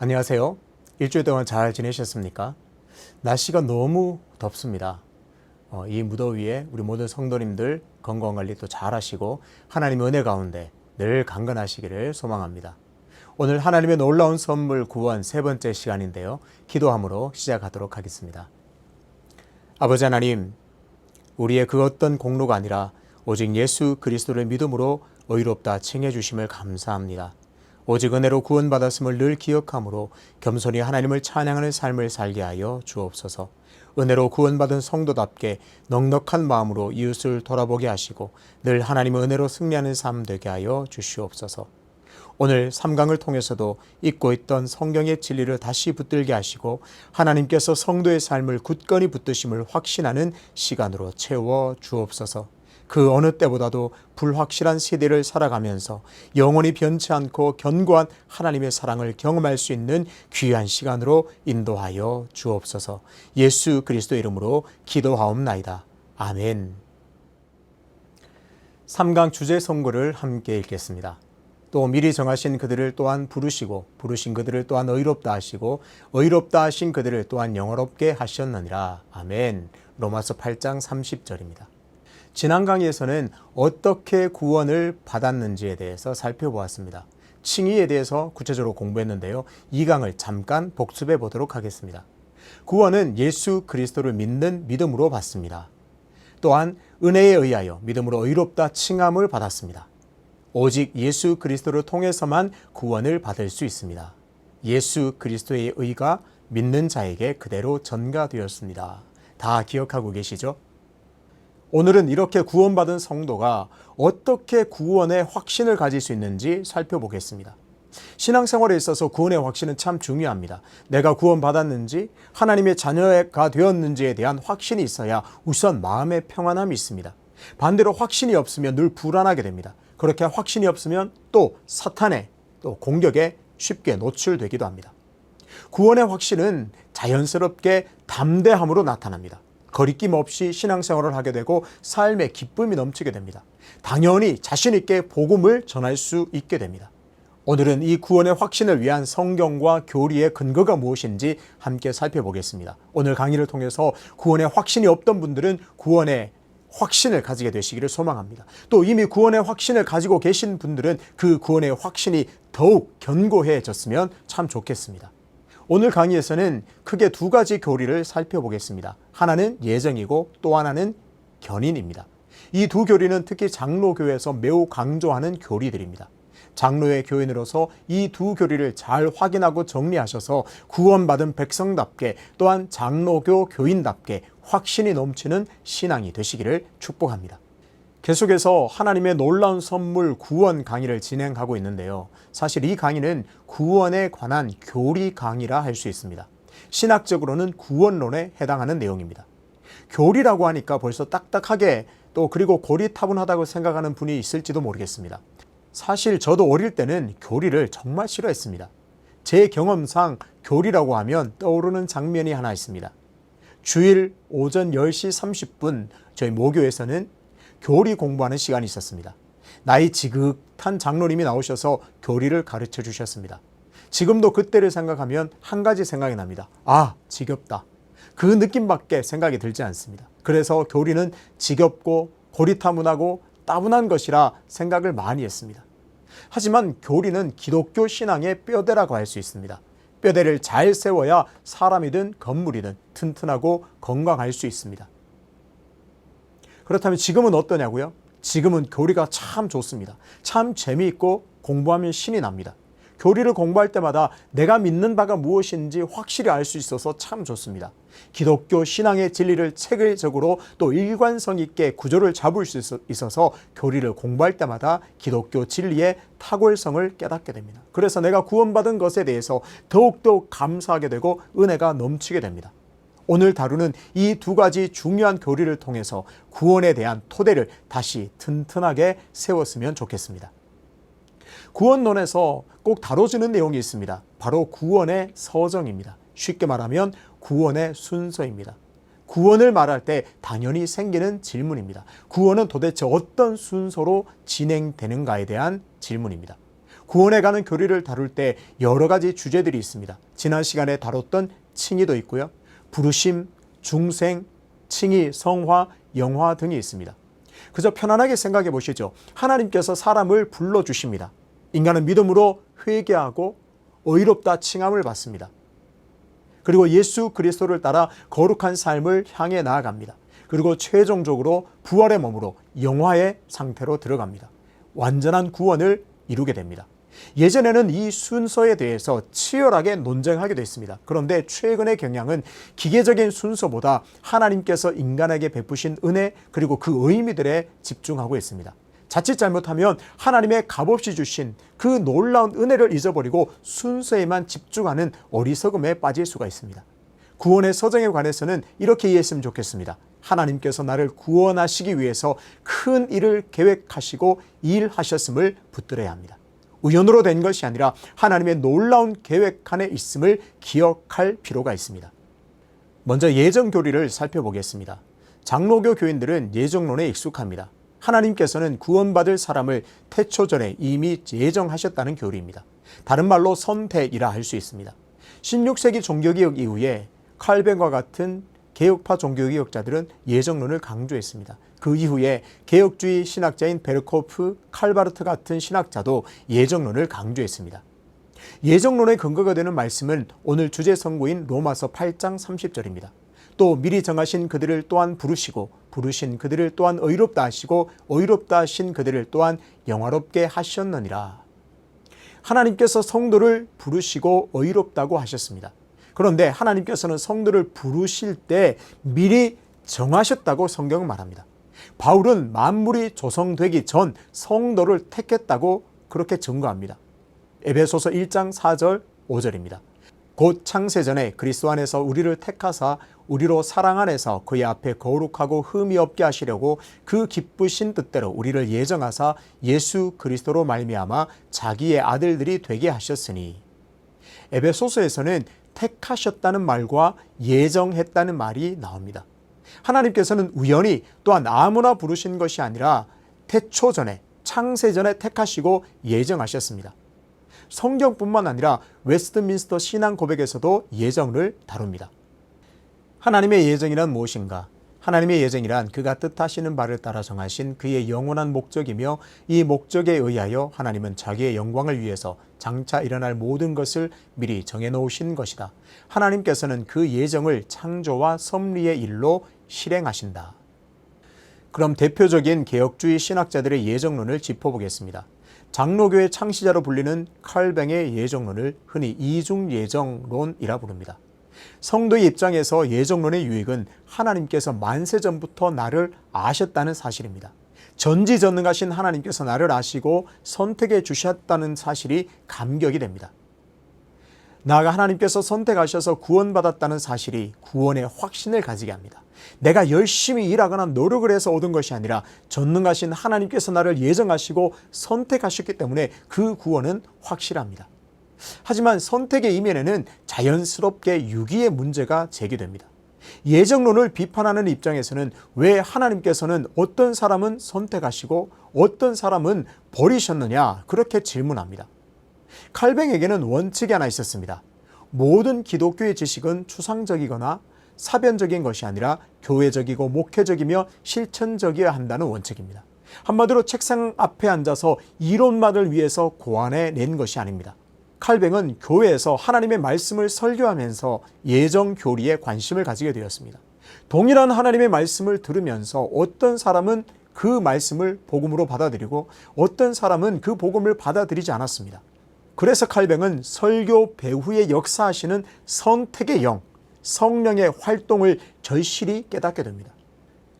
안녕하세요. 일주일 동안 잘 지내셨습니까? 날씨가 너무 덥습니다. 이 무더위에 우리 모든 성도님들 건강관리 또 잘 하시고 하나님의 은혜 가운데 늘 강건하시기를 소망합니다. 오늘 하나님의 놀라운 선물 구원 세 번째 시간인데요. 기도함으로 시작하도록 하겠습니다. 아버지 하나님, 우리의 그 어떤 공로가 아니라 오직 예수 그리스도를 믿음으로 의롭다 칭해 주심을 감사합니다. 오직 은혜로 구원받았음을 늘 기억함으로 겸손히 하나님을 찬양하는 삶을 살게 하여 주옵소서. 은혜로 구원받은 성도답게 넉넉한 마음으로 이웃을 돌아보게 하시고 늘 하나님의 은혜로 승리하는 삶 되게 하여 주시옵소서. 오늘 3강을 통해서도 잊고 있던 성경의 진리를 다시 붙들게 하시고 하나님께서 성도의 삶을 굳건히 붙드심을 확신하는 시간으로 채워 주옵소서. 그 어느 때보다도 불확실한 세대를 살아가면서 영원히 변치 않고 견고한 하나님의 사랑을 경험할 수 있는 귀한 시간으로 인도하여 주옵소서. 예수 그리스도 이름으로 기도하옵나이다. 아멘. 3강 주제 선고를 함께 읽겠습니다. 또 미리 정하신 그들을 또한 부르시고 부르신 그들을 또한 의롭다 하시고 의롭다 하신 그들을 또한 영화롭게 하셨느니라. 아멘. 로마서 8장 30절입니다. 지난 강의에서는 어떻게 구원을 받았는지에 대해서 살펴보았습니다. 칭의에 대해서 구체적으로 공부했는데요. 이 강을 잠깐 복습해 보도록 하겠습니다. 구원은 예수 그리스도를 믿는 믿음으로 받습니다. 또한 은혜에 의하여 믿음으로 의롭다 칭함을 받았습니다. 오직 예수 그리스도를 통해서만 구원을 받을 수 있습니다. 예수 그리스도의 의가 믿는 자에게 그대로 전가되었습니다. 다 기억하고 계시죠? 오늘은 이렇게 구원받은 성도가 어떻게 구원의 확신을 가질 수 있는지 살펴보겠습니다. 신앙생활에 있어서 구원의 확신은 참 중요합니다. 내가 구원받았는지 하나님의 자녀가 되었는지에 대한 확신이 있어야 우선 마음의 평안함이 있습니다. 반대로 확신이 없으면 늘 불안하게 됩니다. 그렇게 확신이 없으면 또 사탄의 또 공격에 쉽게 노출되기도 합니다. 구원의 확신은 자연스럽게 담대함으로 나타납니다. 거리낌 없이 신앙생활을 하게 되고 삶의 기쁨이 넘치게 됩니다. 당연히 자신 있게 복음을 전할 수 있게 됩니다. 오늘은 이 구원의 확신을 위한 성경과 교리의 근거가 무엇인지 함께 살펴보겠습니다. 오늘 강의를 통해서 구원의 확신이 없던 분들은 구원의 확신을 가지게 되시기를 소망합니다. 또 이미 구원의 확신을 가지고 계신 분들은 그 구원의 확신이 더욱 견고해졌으면 참 좋겠습니다. 오늘 강의에서는 크게 두 가지 교리를 살펴보겠습니다. 하나는 예정이고 또 하나는 견인입니다. 이 두 교리는 특히 장로교회에서 매우 강조하는 교리들입니다. 장로의 교인으로서 이 두 교리를 잘 확인하고 정리하셔서 구원받은 백성답게 또한 장로교 교인답게 확신이 넘치는 신앙이 되시기를 축복합니다. 계속해서 하나님의 놀라운 선물 구원 강의를 진행하고 있는데요. 사실 이 강의는 구원에 관한 교리 강의라 할 수 있습니다. 신학적으로는 구원론에 해당하는 내용입니다. 교리라고 하니까 벌써 딱딱하게 또 그리고 고리타분하다고 생각하는 분이 있을지도 모르겠습니다. 사실 저도 어릴 때는 교리를 정말 싫어했습니다. 제 경험상 교리라고 하면 떠오르는 장면이 하나 있습니다. 주일 오전 10시 30분 저희 모교에서는 교리 공부하는 시간이 있었습니다. 나이 지긋한 장로님이 나오셔서 교리를 가르쳐 주셨습니다. 지금도 그때를 생각하면 한 가지 생각이 납니다. 아, 지겹다. 그 느낌밖에 생각이 들지 않습니다. 그래서 교리는 지겹고 고리타분하고 따분한 것이라 생각을 많이 했습니다. 하지만 교리는 기독교 신앙의 뼈대라고 할 수 있습니다. 뼈대를 잘 세워야 사람이든 건물이든 튼튼하고 건강할 수 있습니다. 그렇다면 지금은 어떠냐고요? 지금은 교리가 참 좋습니다. 참 재미있고 공부하면 신이 납니다. 교리를 공부할 때마다 내가 믿는 바가 무엇인지 확실히 알 수 있어서 참 좋습니다. 기독교 신앙의 진리를 체계적으로 또 일관성 있게 구조를 잡을 수 있어서 교리를 공부할 때마다 기독교 진리의 탁월성을 깨닫게 됩니다. 그래서 내가 구원받은 것에 대해서 더욱더 감사하게 되고 은혜가 넘치게 됩니다. 오늘 다루는 이 두 가지 중요한 교리를 통해서 구원에 대한 토대를 다시 튼튼하게 세웠으면 좋겠습니다. 구원론에서 꼭 다뤄지는 내용이 있습니다. 바로 구원의 서정입니다. 쉽게 말하면 구원의 순서입니다. 구원을 말할 때 당연히 생기는 질문입니다. 구원은 도대체 어떤 순서로 진행되는가에 대한 질문입니다. 구원에 관한 교리를 다룰 때 여러 가지 주제들이 있습니다. 지난 시간에 다뤘던 칭의도 있고요. 부르심, 중생, 칭의, 성화, 영화 등이 있습니다. 그저 편안하게 생각해 보시죠. 하나님께서 사람을 불러주십니다. 인간은 믿음으로 회개하고 의롭다 칭함을 받습니다. 그리고 예수 그리스도를 따라 거룩한 삶을 향해 나아갑니다. 그리고 최종적으로 부활의 몸으로 영화의 상태로 들어갑니다. 완전한 구원을 이루게 됩니다. 예전에는 이 순서에 대해서 치열하게 논쟁하게 됐습니다. 그런데 최근의 경향은 기계적인 순서보다 하나님께서 인간에게 베푸신 은혜 그리고 그 의미들에 집중하고 있습니다. 자칫 잘못하면 하나님의 값없이 주신 그 놀라운 은혜를 잊어버리고 순서에만 집중하는 어리석음에 빠질 수가 있습니다. 구원의 서정에 관해서는 이렇게 이해했으면 좋겠습니다. 하나님께서 나를 구원하시기 위해서 큰 일을 계획하시고 일하셨음을 붙들어야 합니다. 우연으로 된 것이 아니라 하나님의 놀라운 계획 안에 있음을 기억할 필요가 있습니다. 먼저 예정 교리를 살펴보겠습니다. 장로교 교인들은 예정론에 익숙합니다. 하나님께서는 구원받을 사람을 태초전에 이미 예정하셨다는 교리입니다. 다른 말로 선택이라 할 수 있습니다. 16세기 종교개혁 이후에 칼뱅과 같은 개혁파 종교개혁자들은 예정론을 강조했습니다. 그 이후에 개혁주의 신학자인 베르코프, 칼바르트 같은 신학자도 예정론을 강조했습니다. 예정론의 근거가 되는 말씀은 오늘 주제 선고인 로마서 8장 30절입니다. 또 미리 정하신 그들을 또한 부르시고 부르신 그들을 또한 의롭다 하시고 의롭다 하신 그들을 또한 영화롭게 하셨느니라. 하나님께서 성도를 부르시고 의롭다고 하셨습니다. 그런데 하나님께서는 성도를 부르실 때 미리 정하셨다고 성경은 말합니다. 바울은 만물이 조성되기 전 성도를 택했다고 그렇게 증거합니다. 에베소서 1장 4절 5절입니다. 곧 창세전에 그리스도 안에서 우리를 택하사 우리로 사랑 안에서 그의 앞에 거룩하고 흠이 없게 하시려고 그 기쁘신 뜻대로 우리를 예정하사 예수 그리스도로 말미암아 자기의 아들들이 되게 하셨으니. 에베소서에서는 택하셨다는 말과 예정했다는 말이 나옵니다. 하나님께서는 우연히 또한 아무나 부르신 것이 아니라 태초전에 창세전에 택하시고 예정하셨습니다. 성경뿐만 아니라 웨스트민스터 신앙 고백에서도 예정을 다룹니다. 하나님의 예정이란 무엇인가? 하나님의 예정이란 그가 뜻하시는 바를 따라 정하신 그의 영원한 목적이며 이 목적에 의하여 하나님은 자기의 영광을 위해서 장차 일어날 모든 것을 미리 정해놓으신 것이다. 하나님께서는 그 예정을 창조와 섭리의 일로 실행하신다. 그럼 대표적인 개혁주의 신학자들의 예정론을 짚어보겠습니다. 장로교의 창시자로 불리는 칼뱅의 예정론을 흔히 이중예정론이라 부릅니다. 성도의 입장에서 예정론의 유익은 하나님께서 만세 전부터 나를 아셨다는 사실입니다. 전지전능하신 하나님께서 나를 아시고 선택해 주셨다는 사실이 감격이 됩니다. 나아가 하나님께서 선택하셔서 구원받았다는 사실이 구원의 확신을 가지게 합니다. 내가 열심히 일하거나 노력을 해서 얻은 것이 아니라 전능하신 하나님께서 나를 예정하시고 선택하셨기 때문에 그 구원은 확실합니다. 하지만 선택의 이면에는 자연스럽게 유기의 문제가 제기됩니다. 예정론을 비판하는 입장에서는 왜 하나님께서는 어떤 사람은 선택하시고 어떤 사람은 버리셨느냐 그렇게 질문합니다. 칼뱅에게는 원칙이 하나 있었습니다. 모든 기독교의 지식은 추상적이거나 사변적인 것이 아니라 교회적이고 목회적이며 실천적이어야 한다는 원칙입니다. 한마디로 책상 앞에 앉아서 이론만을 위해서 고안해낸 것이 아닙니다. 칼뱅은 교회에서 하나님의 말씀을 설교하면서 예정 교리에 관심을 가지게 되었습니다. 동일한 하나님의 말씀을 들으면서 어떤 사람은 그 말씀을 복음으로 받아들이고 어떤 사람은 그 복음을 받아들이지 않았습니다. 그래서 칼뱅은 설교 배후에 역사하시는 선택의 영, 성령의 활동을 절실히 깨닫게 됩니다.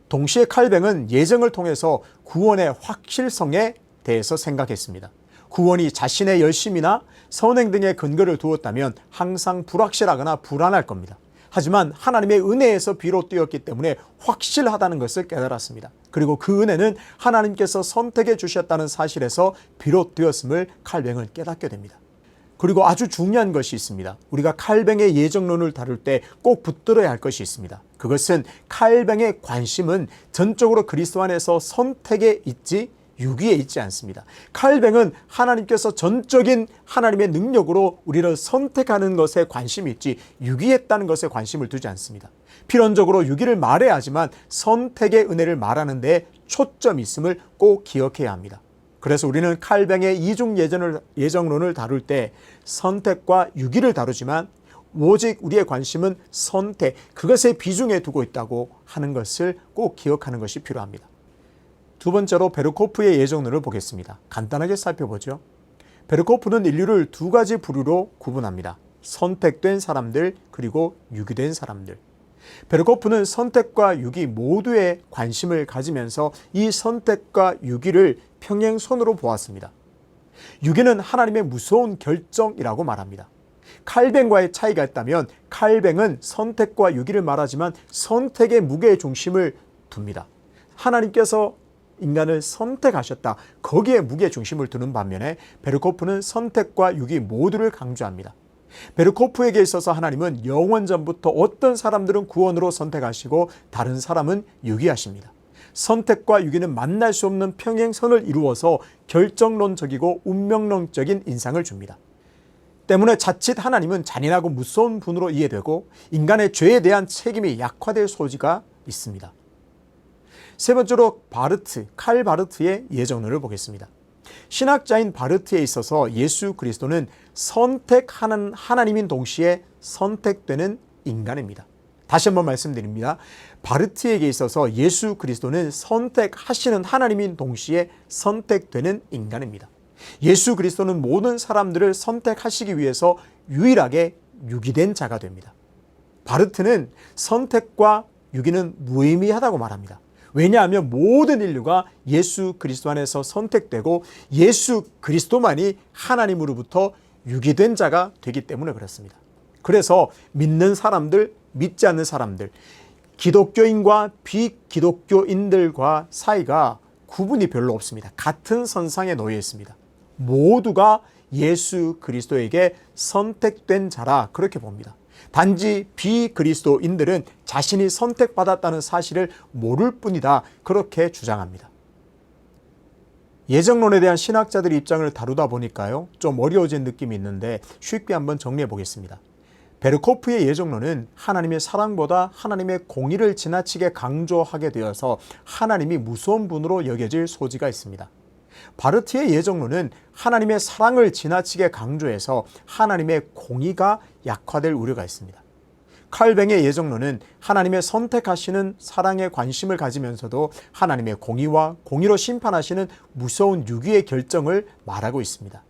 동시에 칼뱅은 예정을 통해서 구원의 확실성에 대해서 생각했습니다. 구원이 자신의 열심이나 선행 등의 근거를 두었다면 항상 불확실하거나 불안할 겁니다. 하지만 하나님의 은혜에서 비롯되었기 때문에 확실하다는 것을 깨달았습니다. 그리고 그 은혜는 하나님께서 선택해 주셨다는 사실에서 비롯되었음을 칼뱅은 깨닫게 됩니다. 그리고 아주 중요한 것이 있습니다. 우리가 칼뱅의 예정론을 다룰 때 꼭 붙들어야 할 것이 있습니다. 그것은 칼뱅의 관심은 전적으로 그리스도 안에서 선택에 있지 유기에 있지 않습니다. 칼뱅은 하나님께서 전적인 하나님의 능력으로 우리를 선택하는 것에 관심이 있지 유기했다는 것에 관심을 두지 않습니다. 필연적으로 유기를 말해야 하지만 선택의 은혜를 말하는 데 초점이 있음을 꼭 기억해야 합니다. 그래서 우리는 칼뱅의 이중 예정론을 다룰 때 선택과 유기를 다루지만 오직 우리의 관심은 선택, 그것에 비중에 두고 있다고 하는 것을 꼭 기억하는 것이 필요합니다. 두 번째로 베르코프의 예정론을 보겠습니다. 간단하게 살펴보죠. 베르코프는 인류를 두 가지 부류로 구분합니다. 선택된 사람들 그리고 유기된 사람들. 베르코프는 선택과 유기 모두에 관심을 가지면서 이 선택과 유기를 평행선으로 보았습니다. 유기는 하나님의 무서운 결정이라고 말합니다. 칼뱅과의 차이가 있다면 칼뱅은 선택과 유기를 말하지만 선택의 무게의 중심을 둡니다. 하나님께서 인간을 선택하셨다. 거기에 무게 중심을 두는 반면에 베르코프는 선택과 유기 모두를 강조합니다. 베르코프에게 있어서 하나님은 영원전부터 어떤 사람들은 구원으로 선택하시고 다른 사람은 유기하십니다. 선택과 유기는 만날 수 없는 평행선을 이루어서 결정론적이고 운명론적인 인상을 줍니다. 때문에 자칫 하나님은 잔인하고 무서운 분으로 이해되고 인간의 죄에 대한 책임이 약화될 소지가 있습니다. 세 번째로 칼 바르트의 예정론을 보겠습니다. 신학자인 바르트에 있어서 예수 그리스도는 선택하는 하나님인 동시에 선택되는 인간입니다. 다시 한번 말씀드립니다. 바르트에게 있어서 예수 그리스도는 선택하시는 하나님인 동시에 선택되는 인간입니다. 예수 그리스도는 모든 사람들을 선택하시기 위해서 유일하게 유기된 자가 됩니다. 바르트는 선택과 유기는 무의미하다고 말합니다. 왜냐하면 모든 인류가 예수 그리스도 안에서 선택되고 예수 그리스도만이 하나님으로부터 유기된 자가 되기 때문에 그렇습니다. 그래서 믿는 사람들, 믿지 않는 사람들, 기독교인과 비기독교인들과 사이가 구분이 별로 없습니다. 같은 선상에 놓여 있습니다. 모두가 예수 그리스도에게 선택된 자라 그렇게 봅니다. 단지 비그리스도인들은 자신이 선택받았다는 사실을 모를 뿐이다 그렇게 주장합니다. 예정론에 대한 신학자들의 입장을 다루다 보니까요 좀 어려워진 느낌이 있는데 쉽게 한번 정리해 보겠습니다. 베르코프의 예정론은 하나님의 사랑보다 하나님의 공의를 지나치게 강조하게 되어서 하나님이 무서운 분으로 여겨질 소지가 있습니다. 바르트의 예정론은 하나님의 사랑을 지나치게 강조해서 하나님의 공의가 약화될 우려가 있습니다. 칼뱅의 예정론은 하나님의 선택하시는 사랑에 관심을 가지면서도 하나님의 공의와 공의로 심판하시는 무서운 유기의 결정을 말하고 있습니다.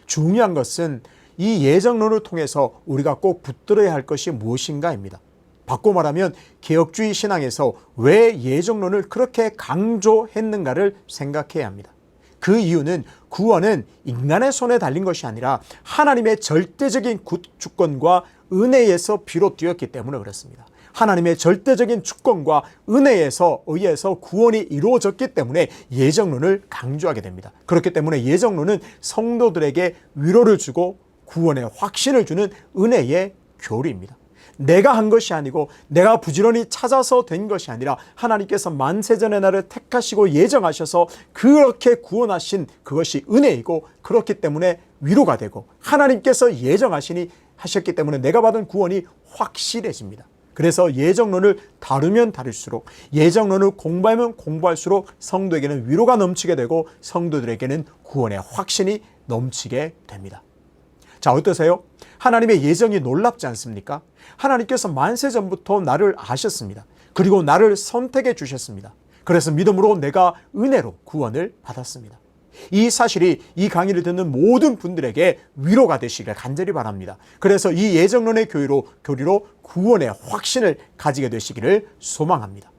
중요한 것은 이 예정론을 통해서 우리가 꼭 붙들어야 할 것이 무엇인가입니다. 바꿔 말하면 개혁주의 신앙에서 왜 예정론을 그렇게 강조했는가를 생각해야 합니다. 그 이유는 구원은 인간의 손에 달린 것이 아니라 하나님의 절대적인 주권과 은혜에서 비롯되었기 때문에 그렇습니다. 하나님의 절대적인 주권과 은혜에서 의해서 구원이 이루어졌기 때문에 예정론을 강조하게 됩니다. 그렇기 때문에 예정론은 성도들에게 위로를 주고 구원의 확신을 주는 은혜의 교리입니다. 내가 한 것이 아니고 내가 부지런히 찾아서 된 것이 아니라 하나님께서 만세전에 나를 택하시고 예정하셔서 그렇게 구원하신 그것이 은혜이고 그렇기 때문에 위로가 되고 하나님께서 하셨기 때문에 내가 받은 구원이 확실해집니다. 그래서 예정론을 다루면 다룰수록 예정론을 공부하면 공부할수록 성도에게는 위로가 넘치게 되고 성도들에게는 구원의 확신이 넘치게 됩니다. 자, 어떠세요? 하나님의 예정이 놀랍지 않습니까? 하나님께서 만세전부터 나를 아셨습니다. 그리고 나를 선택해 주셨습니다. 그래서 믿음으로 내가 은혜로 구원을 받았습니다. 이 사실이 이 강의를 듣는 모든 분들에게 위로가 되시길 간절히 바랍니다. 그래서 이 예정론의 교리로 구원의 확신을 가지게 되시기를 소망합니다.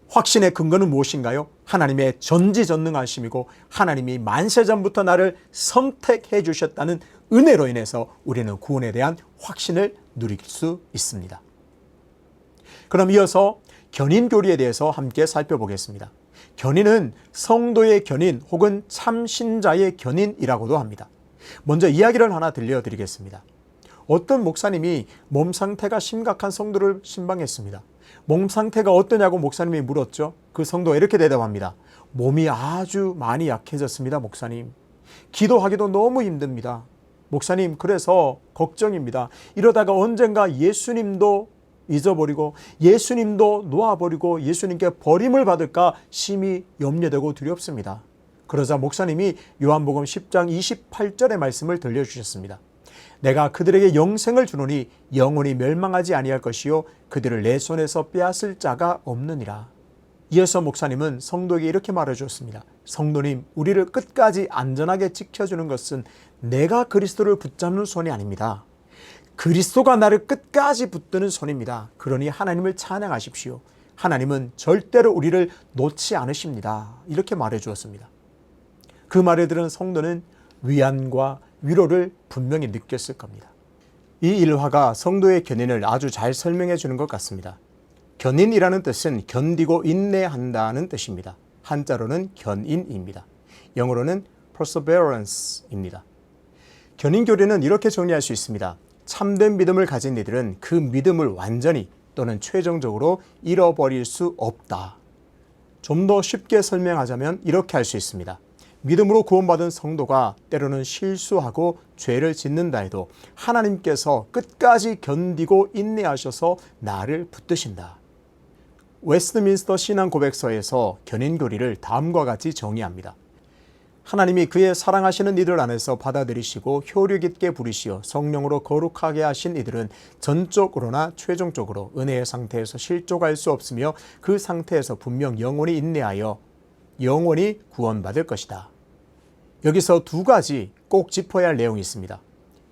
확신의 근거는 무엇인가요? 하나님의 전지전능하심이고 하나님이 만세전부터 나를 선택해 주셨다는 은혜로 인해서 우리는 구원에 대한 확신을 누릴 수 있습니다. 그럼 이어서 견인교리에 대해서 함께 살펴보겠습니다. 견인은 성도의 견인 혹은 참신자의 견인이라고도 합니다. 먼저 이야기를 하나 들려드리겠습니다. 어떤 목사님이 몸 상태가 심각한 성도를 신방했습니다. 몸 상태가 어떠냐고 목사님이 물었죠. 그 성도가 이렇게 대답합니다. 몸이 아주 많이 약해졌습니다, 목사님. 기도하기도 너무 힘듭니다. 목사님, 그래서 걱정입니다. 이러다가 언젠가 예수님도 잊어버리고 예수님도 놓아버리고 예수님께 버림을 받을까 심히 염려되고 두렵습니다. 그러자 목사님이 요한복음 10장 28절의 말씀을 들려주셨습니다. 내가 그들에게 영생을 주노니 영원히 멸망하지 아니할 것이요 그들을 내 손에서 빼앗을 자가 없느니라. 이어서 목사님은 성도에게 이렇게 말해주었습니다. 성도님, 우리를 끝까지 안전하게 지켜주는 것은 내가 그리스도를 붙잡는 손이 아닙니다. 그리스도가 나를 끝까지 붙드는 손입니다. 그러니 하나님을 찬양하십시오. 하나님은 절대로 우리를 놓지 않으십니다. 이렇게 말해주었습니다. 그 말을 들은 성도는 위안과 위로를 분명히 느꼈을 겁니다. 이 일화가 성도의 견인을 아주 잘 설명해 주는 것 같습니다. 견인이라는 뜻은 견디고 인내한다는 뜻입니다. 한자로는 견인입니다. 영어로는 perseverance입니다. 견인교리는 이렇게 정리할 수 있습니다. 참된 믿음을 가진 이들은 그 믿음을 완전히 또는 최종적으로 잃어버릴 수 없다. 좀 더 쉽게 설명하자면 이렇게 할 수 있습니다. 믿음으로 구원받은 성도가 때로는 실수하고 죄를 짓는다 해도 하나님께서 끝까지 견디고 인내하셔서 나를 붙드신다. 웨스트민스터 신앙 고백서에서 견인교리를 다음과 같이 정의합니다. 하나님이 그의 사랑하시는 이들 안에서 받아들이시고 효력 있게 부리시어 성령으로 거룩하게 하신 이들은 전적으로나 최종적으로 은혜의 상태에서 실족할 수 없으며 그 상태에서 분명 영원히 인내하여 영원히 구원받을 것이다. 여기서 두 가지 꼭 짚어야 할 내용이 있습니다.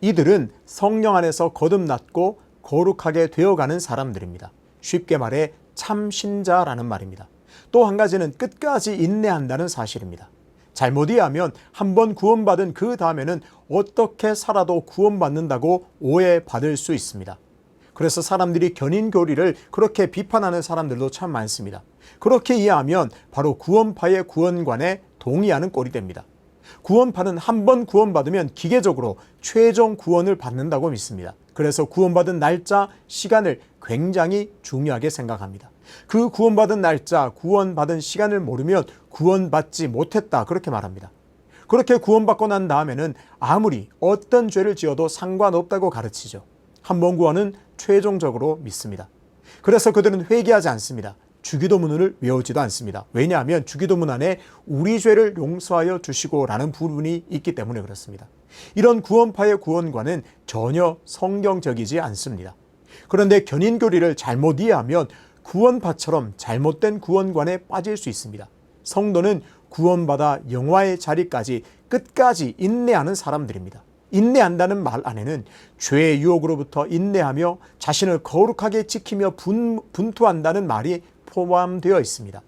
이들은 성령 안에서 거듭났고 거룩하게 되어가는 사람들입니다. 쉽게 말해 참신자라는 말입니다. 또 한 가지는 끝까지 인내한다는 사실입니다. 잘못 이해하면 한번 구원받은 그 다음에는 어떻게 살아도 구원받는다고 오해받을 수 있습니다. 그래서 사람들이 견인교리를 그렇게 비판하는 사람들도 참 많습니다. 그렇게 이해하면 바로 구원파의 구원관에 동의하는 꼴이 됩니다. 구원파는 한번 구원받으면 기계적으로 최종 구원을 받는다고 믿습니다. 그래서 구원받은 날짜, 시간을 굉장히 중요하게 생각합니다. 그 구원받은 날짜, 구원받은 시간을 모르면 구원받지 못했다 그렇게 말합니다. 그렇게 구원받고 난 다음에는 아무리 어떤 죄를 지어도 상관없다고 가르치죠. 한번 구원은 최종적으로 믿습니다. 그래서 그들은 회개하지 않습니다. 주기도문을 외우지도 않습니다. 왜냐하면 주기도문 안에 우리 죄를 용서하여 주시고 라는 부분이 있기 때문에 그렇습니다. 이런 구원파의 구원관은 전혀 성경적이지 않습니다. 그런데 견인교리를 잘못 이해하면 구원파처럼 잘못된 구원관에 빠질 수 있습니다. 성도는 구원받아 영화의 자리까지 끝까지 인내하는 사람들입니다. 인내한다는 말 안에는 죄의 유혹으로부터 인내하며 자신을 거룩하게 지키며 분투한다는 말이 포함되어 있습니다.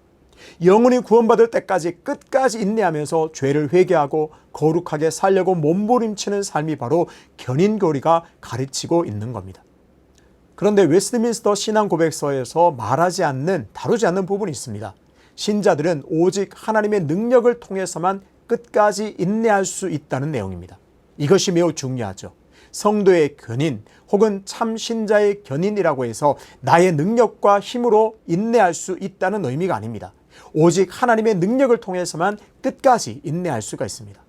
영원히 구원받을 때까지 끝까지 인내하면서 죄를 회개하고 거룩하게 살려고 몸부림치는 삶이 바로 견인교리가 가르치고 있는 겁니다. 그런데 웨스트민스터 신앙 고백서에서 다루지 않는 부분이 있습니다. 신자들은 오직 하나님의 능력을 통해서만 끝까지 인내할 수 있다는 내용입니다. 이것이 매우 중요하죠. 성도의 견인 혹은 참신자의 견인이라고 해서 나의 능력과 힘으로 인내할 수 있다는 의미가 아닙니다. 오직 하나님의 능력을 통해서만 끝까지 인내할 수가 있습니다.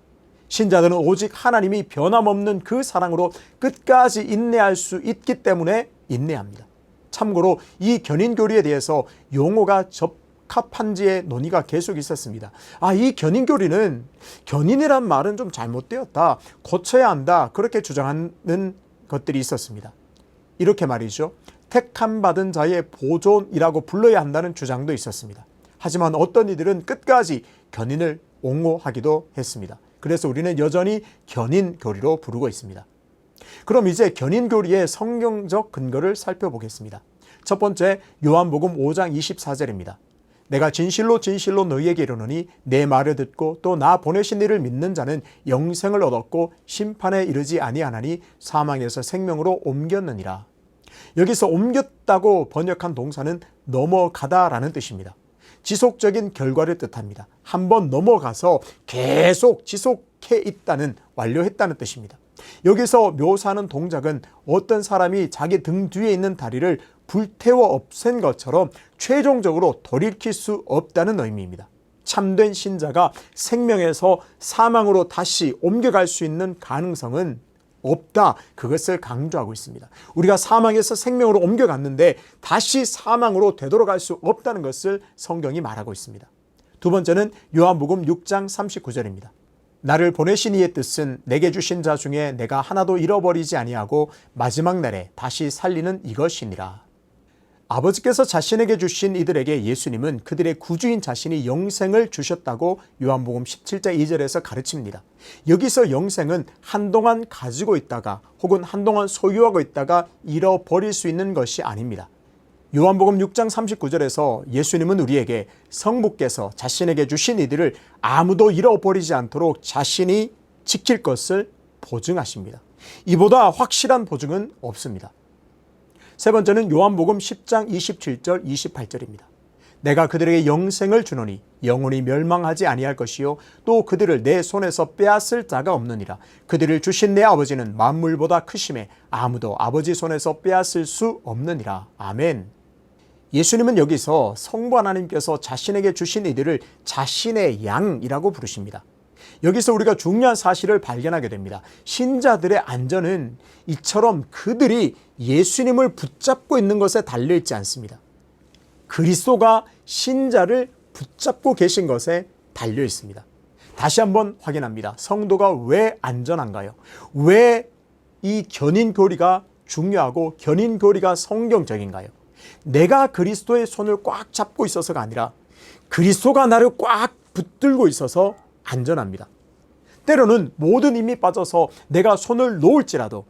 신자들은 오직 하나님이 변함없는 그 사랑으로 끝까지 인내할 수 있기 때문에 인내합니다. 참고로 이 견인교리에 대해서 용어가 적합한지의 논의가 계속 있었습니다. 이 견인교리는 견인이란 말은 좀 잘못되었다, 고쳐야 한다 그렇게 주장하는 것들이 있었습니다. 이렇게 말이죠. 택함 받은 자의 보존이라고 불러야 한다는 주장도 있었습니다. 하지만 어떤 이들은 끝까지 견인을 옹호하기도 했습니다. 그래서 우리는 여전히 견인교리로 부르고 있습니다. 그럼 이제 견인교리의 성경적 근거를 살펴보겠습니다. 첫 번째, 요한복음 5장 24절입니다. 내가 진실로 진실로 너희에게 이르노니 내 말을 듣고 또 나 보내신 이를 믿는 자는 영생을 얻었고 심판에 이르지 아니하나니 사망에서 생명으로 옮겼느니라. 여기서 옮겼다고 번역한 동사는 넘어가다라는 뜻입니다. 지속적인 결과를 뜻합니다. 한번 넘어가서 계속 지속해 있다는, 완료했다는 뜻입니다. 여기서 묘사하는 동작은 어떤 사람이 자기 등 뒤에 있는 다리를 불태워 없앤 것처럼 최종적으로 돌이킬 수 없다는 의미입니다. 참된 신자가 생명에서 사망으로 다시 옮겨갈 수 있는 가능성은 없다. 그것을 강조하고 있습니다. 우리가 사망에서 생명으로 옮겨갔는데 다시 사망으로 되돌아갈 수 없다는 것을 성경이 말하고 있습니다. 두 번째는 요한복음 6장 39절입니다. 나를 보내신 이의 뜻은 내게 주신 자 중에 내가 하나도 잃어버리지 아니하고 마지막 날에 다시 살리는 이것이니라. 아버지께서 자신에게 주신 이들에게 예수님은 그들의 구주인 자신이 영생을 주셨다고 요한복음 17장 2절에서 가르칩니다. 여기서 영생은 한동안 가지고 있다가 혹은 한동안 소유하고 있다가 잃어버릴 수 있는 것이 아닙니다. 요한복음 6장 39절에서 예수님은 우리에게 성부께서 자신에게 주신 이들을 아무도 잃어버리지 않도록 자신이 지킬 것을 보증하십니다. 이보다 확실한 보증은 없습니다. 세 번째는 요한복음 10장 27절 28절입니다. 내가 그들에게 영생을 주노니 영원히 멸망하지 아니할 것이요 또 그들을 내 손에서 빼앗을 자가 없느니라. 그들을 주신 내 아버지는 만물보다 크심에 아무도 아버지 손에서 빼앗을 수 없느니라. 아멘. 예수님은 여기서 성부 하나님께서 자신에게 주신 이들을 자신의 양이라고 부르십니다. 여기서 우리가 중요한 사실을 발견하게 됩니다. 신자들의 안전은 이처럼 그들이 예수님을 붙잡고 있는 것에 달려있지 않습니다. 그리스도가 신자를 붙잡고 계신 것에 달려있습니다. 다시 한번 확인합니다. 성도가 왜 안전한가요? 왜 이 견인교리가 중요하고 견인교리가 성경적인가요? 내가 그리스도의 손을 꽉 잡고 있어서가 아니라 그리스도가 나를 꽉 붙들고 있어서 안전합니다. 때로는 모든 힘이 빠져서 내가 손을 놓을지라도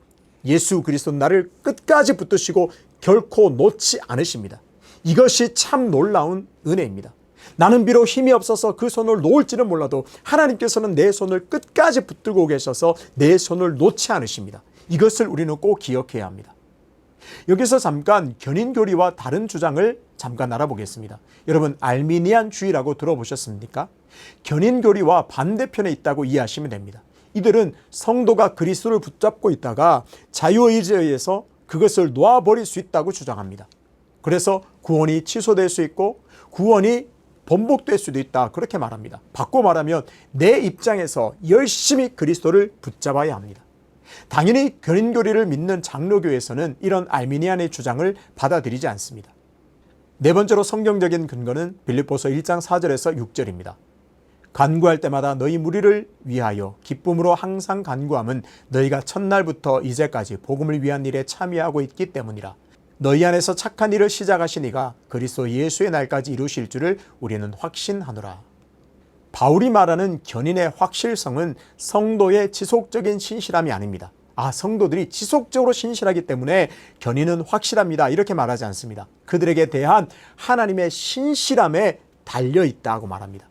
예수 그리스도는 나를 끝까지 붙드시고 결코 놓지 않으십니다. 이것이 참 놀라운 은혜입니다. 나는 비록 힘이 없어서 그 손을 놓을지는 몰라도 하나님께서는 내 손을 끝까지 붙들고 계셔서 내 손을 놓지 않으십니다. 이것을 우리는 꼭 기억해야 합니다. 여기서 잠깐 견인교리와 다른 주장을 잠깐 알아보겠습니다. 여러분, 알미니안주의라고 들어보셨습니까? 견인교리와 반대편에 있다고 이해하시면 됩니다. 이들은 성도가 그리스도를 붙잡고 있다가 자유의지에 의해서 그것을 놓아버릴 수 있다고 주장합니다. 그래서 구원이 취소될 수 있고 구원이 번복될 수도 있다, 그렇게 말합니다. 바꿔 말하면 내 입장에서 열심히 그리스도를 붙잡아야 합니다. 당연히 견인교리를 믿는 장로교에서는 이런 알미니안의 주장을 받아들이지 않습니다. 네 번째로 성경적인 근거는 빌립보서 1장 4절에서 6절입니다. 간구할 때마다 너희 무리를 위하여 기쁨으로 항상 간구함은 너희가 첫날부터 이제까지 복음을 위한 일에 참여하고 있기 때문이라. 너희 안에서 착한 일을 시작하신 이가 그리스도 예수의 날까지 이루실 줄을 우리는 확신하노라. 바울이 말하는 견인의 확실성은 성도의 지속적인 신실함이 아닙니다. 성도들이 지속적으로 신실하기 때문에 견인은 확실합니다, 이렇게 말하지 않습니다. 그들에게 대한 하나님의 신실함에 달려있다고 말합니다.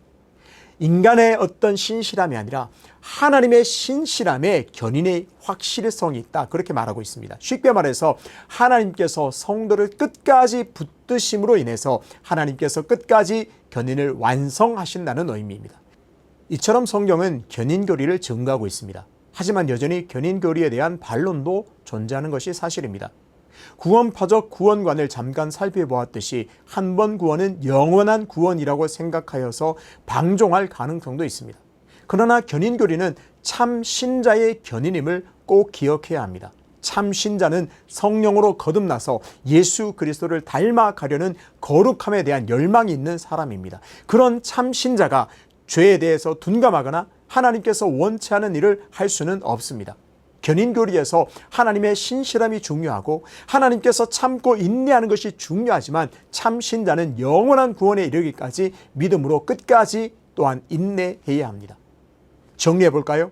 인간의 어떤 신실함이 아니라 하나님의 신실함에 견인의 확실성이 있다, 그렇게 말하고 있습니다. 쉽게 말해서 하나님께서 성도를 끝까지 붙드심으로 인해서 하나님께서 끝까지 견인을 완성하신다는 의미입니다. 이처럼 성경은 견인교리를 증거하고 있습니다. 하지만 여전히 견인교리에 대한 반론도 존재하는 것이 사실입니다. 구원파적 구원관을 잠깐 살펴보았듯이 한 번 구원은 영원한 구원이라고 생각하여서 방종할 가능성도 있습니다. 그러나 견인교리는 참 신자의 견인임을 꼭 기억해야 합니다. 참 신자는 성령으로 거듭나서 예수 그리스도를 닮아가려는 거룩함에 대한 열망이 있는 사람입니다. 그런 참 신자가 죄에 대해서 둔감하거나 하나님께서 원치 않은 일을 할 수는 없습니다. 견인교리에서 하나님의 신실함이 중요하고 하나님께서 참고 인내하는 것이 중요하지만 참 신자는 영원한 구원에 이르기까지 믿음으로 끝까지 또한 인내해야 합니다. 정리해 볼까요?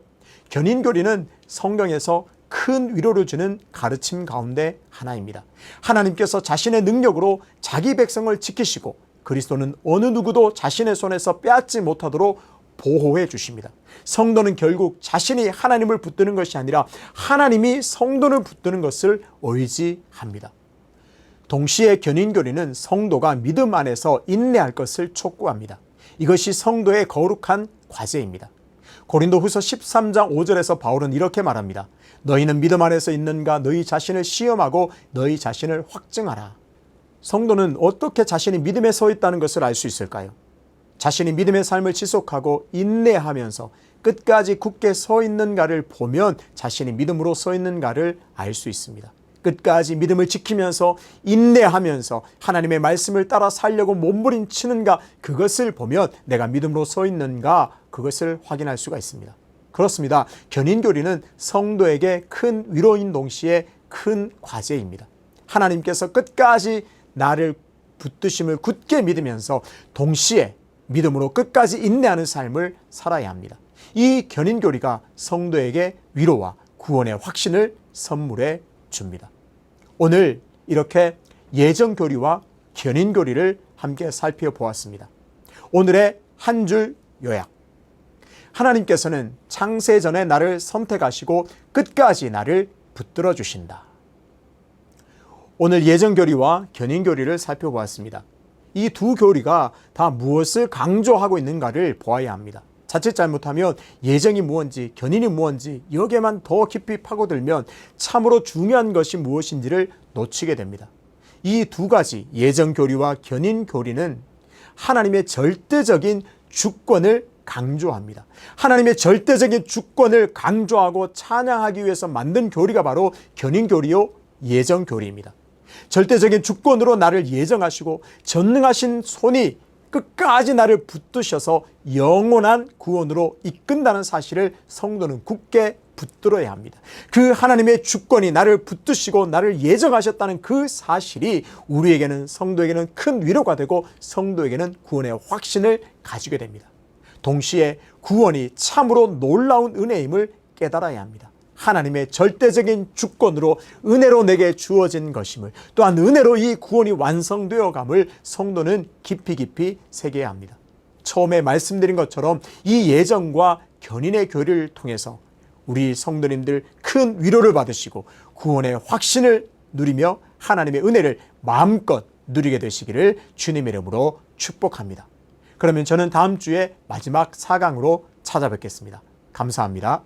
견인교리는 성경에서 큰 위로를 주는 가르침 가운데 하나입니다. 하나님께서 자신의 능력으로 자기 백성을 지키시고 그리스도는 어느 누구도 자신의 손에서 빼앗지 못하도록 보호해 주십니다. 성도는 결국 자신이 하나님을 붙드는 것이 아니라 하나님이 성도를 붙드는 것을 의지합니다. 동시에 견인교리는 성도가 믿음 안에서 인내할 것을 촉구합니다. 이것이 성도의 거룩한 과제입니다. 고린도후서 13장 5절에서 바울은 이렇게 말합니다. 너희는 믿음 안에서 있는가? 너희 자신을 시험하고 너희 자신을 확증하라. 성도는 어떻게 자신이 믿음에 서 있다는 것을 알 수 있을까요? 자신이 믿음의 삶을 지속하고 인내하면서 끝까지 굳게 서 있는가를 보면 자신이 믿음으로 서 있는가를 알 수 있습니다. 끝까지 믿음을 지키면서 인내하면서 하나님의 말씀을 따라 살려고 몸부림치는가, 그것을 보면 내가 믿음으로 서 있는가, 그것을 확인할 수가 있습니다. 그렇습니다. 견인교리는 성도에게 큰 위로인 동시에 큰 과제입니다. 하나님께서 끝까지 나를 붙드심을 굳게 믿으면서 동시에 믿음으로 끝까지 인내하는 삶을 살아야 합니다. 이 견인교리가 성도에게 위로와 구원의 확신을 선물해 줍니다. 오늘 이렇게 예정교리와 견인교리를 함께 살펴보았습니다. 오늘의 한 줄 요약. 하나님께서는 창세전에 나를 선택하시고 끝까지 나를 붙들어 주신다. 오늘 예정교리와 견인교리를 살펴보았습니다. 이 두 교리가 다 무엇을 강조하고 있는가를 보아야 합니다. 자칫 잘못하면 예정이 무엇인지 견인이 무엇인지 여기에만 더 깊이 파고들면 참으로 중요한 것이 무엇인지를 놓치게 됩니다. 이 두 가지 예정교리와 견인교리는 하나님의 절대적인 주권을 강조합니다. 하나님의 절대적인 주권을 강조하고 찬양하기 위해서 만든 교리가 바로 견인교리요 예정교리입니다. 절대적인 주권으로 나를 예정하시고 전능하신 손이 끝까지 나를 붙드셔서 영원한 구원으로 이끈다는 사실을 성도는 굳게 붙들어야 합니다. 그 하나님의 주권이 나를 붙드시고 나를 예정하셨다는 그 사실이 우리에게는, 성도에게는 큰 위로가 되고 성도에게는 구원의 확신을 가지게 됩니다. 동시에 구원이 참으로 놀라운 은혜임을 깨달아야 합니다. 하나님의 절대적인 주권으로 은혜로 내게 주어진 것임을, 또한 은혜로 이 구원이 완성되어 감을 성도는 깊이 깊이 새겨야 합니다. 처음에 말씀드린 것처럼 이 예정과 견인의 교리를 통해서 우리 성도님들 큰 위로를 받으시고 구원의 확신을 누리며 하나님의 은혜를 마음껏 누리게 되시기를 주님의 이름으로 축복합니다. 그러면 저는 다음 주에 마지막 4강으로 찾아뵙겠습니다. 감사합니다.